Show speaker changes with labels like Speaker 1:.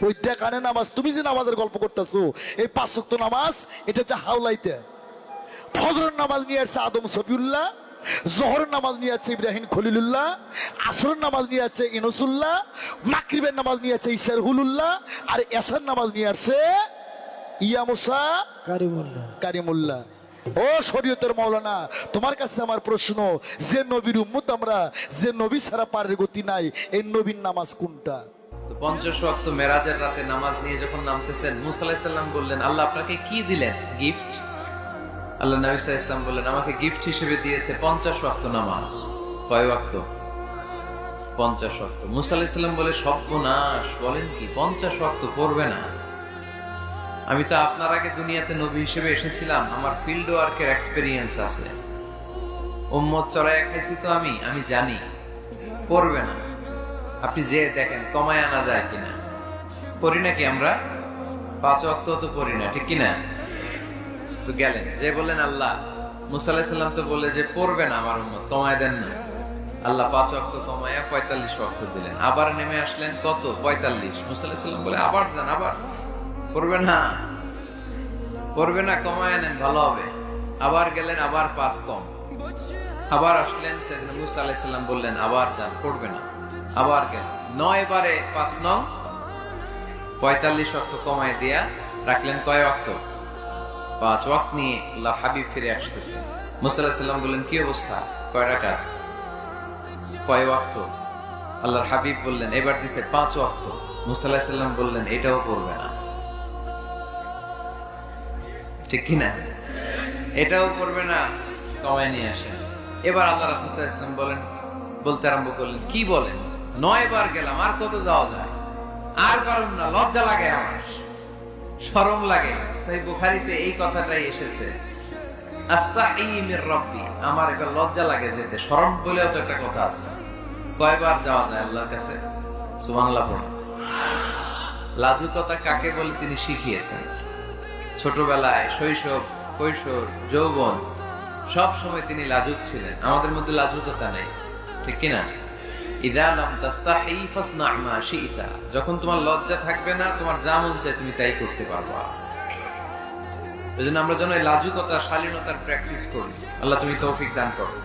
Speaker 1: ওই দেখানে নামাজ, তুমি যে নামাজের গল্প করতেছো, এই 5 ওয়াক্ত নামাজ এটা হচ্ছে হাওলাইতে। ফজরের নামাজ নিয়ে আসছে আদম সফিউল্লাহ, জোহরের নামাজ নিয়ে আছে ইব্রাহিম খলিলুল্লাহ, আসরের নামাজ নিয়ে আছে ইনসুল্লাহ, মাগরিবের নামাজ নিয়ে আছে ইসার হুলুল্লাহ, আর এশার নামাজ নিয়ে আসছে ইয়া মুসা কারিমুল্লাহ। ও শরীয়তের মাওলানা, তোমার কাছে আমার প্রশ্ন, যে নবীর উম্মত আমরা, যে নবী ছাড়া পারের গতি নাই, এই নবীর নামাজ কোনটা?
Speaker 2: 50 ওয়াক্ত মেরাজের রাতে নামাজ নিয়ে যখন নামতেছেন, মুসা আলাইহিস সালাম বললেন, আল্লাহ আপনাকে কি দিলেন গিফট? আল্লাহ নবী সাল্লাল্লাহু আলাইহি ওয়াসাল্লাম বললেন, আমাকে গিফট হিসেবে দিয়েছে 50 ওয়াক্ত নামাজ। কয় ওয়াক্ত? 50 ওয়াক্ত। মুসা আলাইহিস সালাম বলে, সর্বনাশ, বলেন কি 50 ওয়াক্ত পড়বে না? আমি তো আপনার আগে দুনিয়াতে নবী হিসেবে এসেছিলাম, আমার ফিল্ড ওয়ার্কের এক্সপেরিয়েন্স আছে, উম্মত চড়াইয়া খাইছি তো আমি জানি পড়বে না। আপনি যে দেখেন কমায় আনা যায় কিনা। পড়ি নাকি আমরা? 5 ওয়াক্ত তো পড়ি না, ঠিক কিনা? তো গেলেন, যে বললেন আল্লাহ, মুসা আলাইহিস সালাম তো বলে যে পড়বে না আমার উম্মত, কমায় দেন না। আল্লাহ 5 ওয়াক্ত কমায়া 45 ওয়াক্ত দিলেন। আবার নেমে আসলেন কত? 45। মুসা আলাইহিস সালাম বলে, আবার যান, আবার পড়বে না, পড়বে না, কমায় নেন, ভালো হবে। আবার গেলেন, আবার 5 কম। আবার আসলেন, সাইয়েদনা মুসা আলাইহিস সালাম বললেন, আবার যান, পড়বে না। আবার গেলেন, 9 বারে 5 নং 45 ওয়াক্ত কমায় দিয়া রাখলেন কয় ওয়াক্ত? 5 ওয়াক্ত নিয়ে আল্লাহর হাবিব ফিরে আসতেছে। মুসা আলাইহিস সালাম বললেন, কি অবস্থা, কয় রাকাত, কয় ওয়াক্ত? আল্লাহর হাবিব বললেন, এবার দিছে 5 ওয়াক্ত। মুসা আলাইহিস সালাম বললেন, এটাও পড়বে না, ঠিক কিনা? এটাও পড়বে না, কমায় নিয়ে আসেন। এবার আল্লাহ রাসূল সাল্লাল্লাহু আলাইহি ওয়াসাল্লাম বলতে আরম্ভ করলেন, কি বলেন, 9 বার গেলাম, আর কত যাওয়া যায়, আর পারুম না, লজ্জা লাগে, আমার শরম লাগে। সহিহ বুখারীতে এই কথাটাই এসেছে, আস্তাহি মির রাব্বি, আমার এবার লজ্জা লাগে যেতে। শরম বলেও তো একটা কথা আছে। কয়বার যাওয়া যায় আল্লাহর কাছে? সুবহানাল্লাহ পড়ুন। লাজুকতা কাকে বলে তিনি শিখিয়েছেন। ছোটবেলায়, শৈশব, কৈশোর, যৌবন, সব সময় তিনি লাজুক ছিলেন। আমাদের মধ্যে লাজুকতা নেই, ঠিক কিনা? ইযা লাম তাস্তাহি ফাসনা' মা শি'তা, যখন তোমার লজ্জা থাকবে না, তোমার যা মন চায় তুমি তাই করতে পারবা। এজন্য আমরা যেন এই লাজুকতা, শালীনতার প্র্যাকটিস করি। আল্লাহ তুমি তৌফিক দান করো।